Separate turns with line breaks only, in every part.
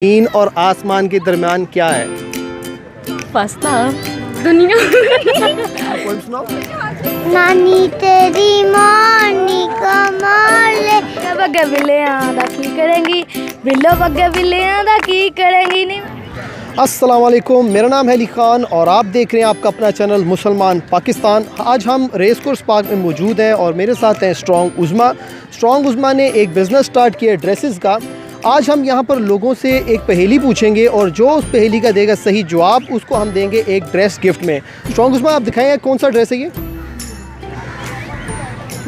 ज़मीन और आसमान के दरमियान क्या है?
फासला दुनिया।
नानी तेरी मानी कमाल
बग्गे बिल्ले आंदा की करेंगी, बिल्लो बग्गे बिल्ले आंदा की करेंगी नहीं।
अस्सलाम वालेकुम, मेरा नाम है अली ख़ान और आप देख रहे हैं आपका अपना चैनल मुसलमान पाकिस्तान। आज हम रेस कोर्स पार्क में मौजूद हैं और मेरे साथ हैं स्ट्रॉन्ग उज़मा। स्ट्रॉन्ग उज़मा ने एक बिज़नेस स्टार्ट किया ड्रेसेस का। आज हम यहाँ पर लोगों से एक पहेली पूछेंगे और जो उस पहेली का देगा सही जवाब उसको हम देंगे एक ड्रेस गिफ्ट में। स्ट्रॉन्ग उज़मा, आप दिखाएंगे कौन सा ड्रेस है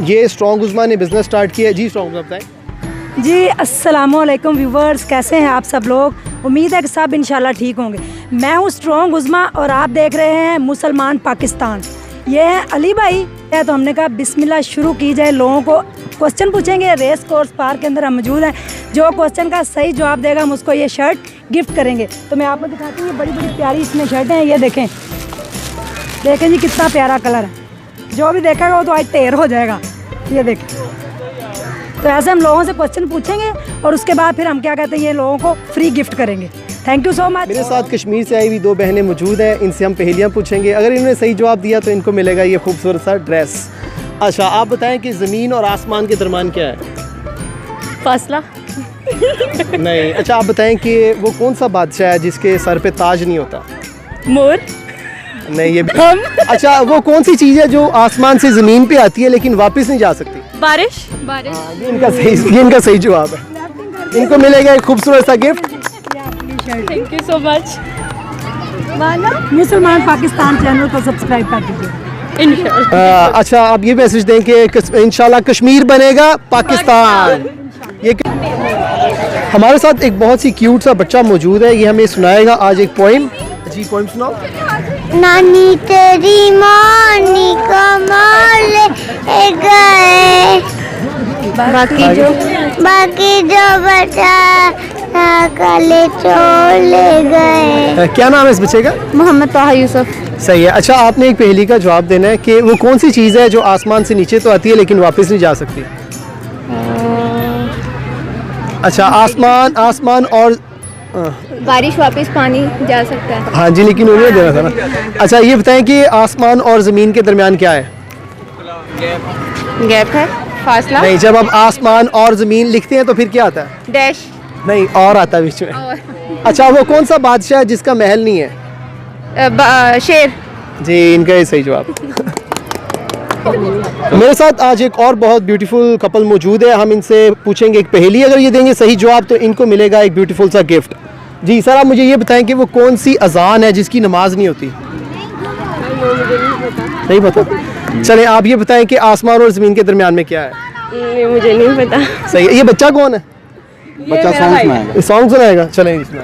ये स्ट्रॉन्ग उज़मा ने बिज़नेस स्टार्ट किया। जी स्ट्रॉन्ग उज़मा बताएं।
जी अस्सलाम वालेकुम व्यूवर्स, कैसे हैं आप सब लोग? उम्मीद है कि सब इंशाल्लाह ठीक होंगे। मैं हूँ स्ट्रॉन्ग उज़मा और आप देख रहे हैं मुसलमान पाकिस्तान। ये है अली भाई है, तो हमने कहा बिस्मिल्लाह शुरू की जाए। लोगों को क्वेश्चन पूछेंगे। रेस कोर्स पार्क के अंदर हम मौजूद हैं। जो क्वेश्चन का सही जवाब देगा हम उसको ये शर्ट गिफ्ट करेंगे। तो मैं आपको दिखाती हूँ, बड़ी बड़ी प्यारी इसमें शर्टें हैं। ये देखें देखें जी, कितना प्यारा कलर है। जो भी देखेगा वो तो आज तैयार हो जाएगा। ये देखें, तो ऐसे हम लोगों से क्वेश्चन पूछेंगे और उसके बाद फिर हम क्या कहते हैं, ये लोगों को फ्री गिफ्ट करेंगे। Thank you so much.
मेरे साथ कश्मीर से आई हुई दो बहनें मौजूद हैं, इनसे हम पहेलियाँ पूछेंगे। अगर इन्होंने सही जवाब दिया तो इनको मिलेगा ये खूबसूरत सा ड्रेस। अच्छा, आप बताएं कि ज़मीन और आसमान के दरमियान क्या है?
फासला
नहीं। अच्छा, आप बताएं कि वो कौन सा बादशाह है जिसके सर पे ताज नहीं होता?
मोर।
नहीं, ये अच्छा, वो कौन सी चीज़ है जो आसमान से ज़मीन पे आती है लेकिन वापस नहीं जा सकती?
बारिश। बारिश।
ये इनका सही जवाब है। इनको मिलेगा एक खूबसूरत सा gift.
Thank you so much.
मुसलमान पाकिस्तान चैनल को सब्सक्राइब कर दीजिए इंशाल्लाह।
अच्छा, आप ये मैसेज दें कि इंशाल्लाह कश्मीर बनेगा पाकिस्तान। ये हमारे साथ एक बहुत सी क्यूट सा बच्चा मौजूद है, ये हमें सुनाएगा आज एक पोइम। जी पोइम सुनाओ।
नानी तेरी मानी कमाल गए बाकी जो बचा कले छोड़ ले गए।
क्या नाम है इस बच्चे का?
मोहम्मद ताहा यूसुफ।
सही है। अच्छा, आपने एक पहेली का जवाब देना है कि वो कौन सी चीज़ है जो आसमान से नीचे तो आती है लेकिन वापस नहीं जा सकती। अच्छा, आसमान और
बारिश वापस पानी जा सकता है।
हाँ जी, लेकिन उन्हें देना था ना। अच्छा, ये बताएं कि आसमान और ज़मीन के दरमियान क्या है?
गैप है। फासला
नहीं, जब आप आसमान और ज़मीन लिखते हैं तो फिर क्या आता है?
डैश।
नहीं, और आता है बीच में। अच्छा, वो कौन सा बादशाह है जिसका महल नहीं है?
शेर।
जी, इनका ही सही जवाब। मेरे साथ आज एक और बहुत ब्यूटीफुल कपल मौजूद है। हम इनसे पूछेंगे एक पहेली। अगर ये देंगे सही जवाब तो इनको मिलेगा एक ब्यूटीफुल सा गिफ्ट। जी सर, आप मुझे ये बताएं कि वो कौन सी अजान है जिसकी नमाज नहीं होती? नहीं पता? चलें, आप ये बताएं कि आसमान और ज़मीन के दरमियान में क्या है?
मुझे नहीं पता।
सही है। ये बच्चा कौन है?
बच्चा
सॉन्ग सुनाएगा। चलें इसमें।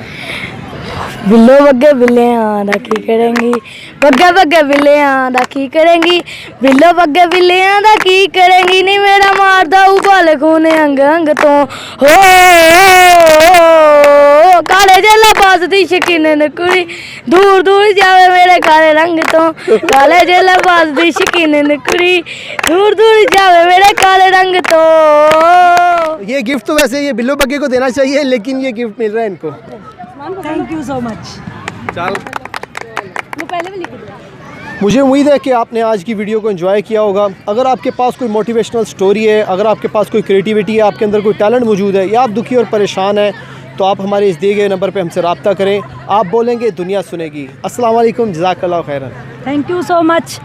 बिल्लो बग्गे बिल्ले आंदा की करेंगी, बग्गे बग्गे बिल्ले आंदा की करेंगी, बिल्लो बग्गे बिल्ले आंदा की करेंगी नहीं। मेरा मारदा उबाल खून अंग अंग तो हो काले जेला पास दी शकीन कुड़ी दूर दूर जावे मेरे काले रंग तो। काले जेला पास दी शकीन कुड़ी दूर दूर जावे मेरे काले रंग तो।
ये गिफ्ट तो वैसे ये बिल्लो बग्गे को देना चाहिए, लेकिन ये गिफ्ट मिल रहा है इनको।
Thank you so much.
चल,
वो पहले भी लिख दिया।
मुझे उम्मीद है कि आपने आज की वीडियो को एंजॉय किया होगा। अगर आपके पास कोई मोटिवेशनल स्टोरी है, अगर आपके पास कोई क्रिएटिविटी है, आपके अंदर कोई टैलेंट मौजूद है या आप दुखी और परेशान हैं, तो आप हमारे इस दिए गए नंबर पे हमसे रब्ता करें। आप बोलेंगे दुनिया सुनेगी। अस्सलाम वालेकुम, जज़ाकल्लाह खैरन।
Thank you so much.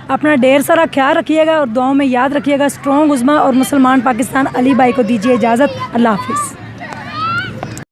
अपना ढेर सारा ख्याल रखिएगा और दुआओं में याद रखिएगा। स्ट्रॉन्ग उज़मा और मुसलमान पाकिस्तान अली भाई को दीजिए इजाज़त। अल्लाह हाफिज़।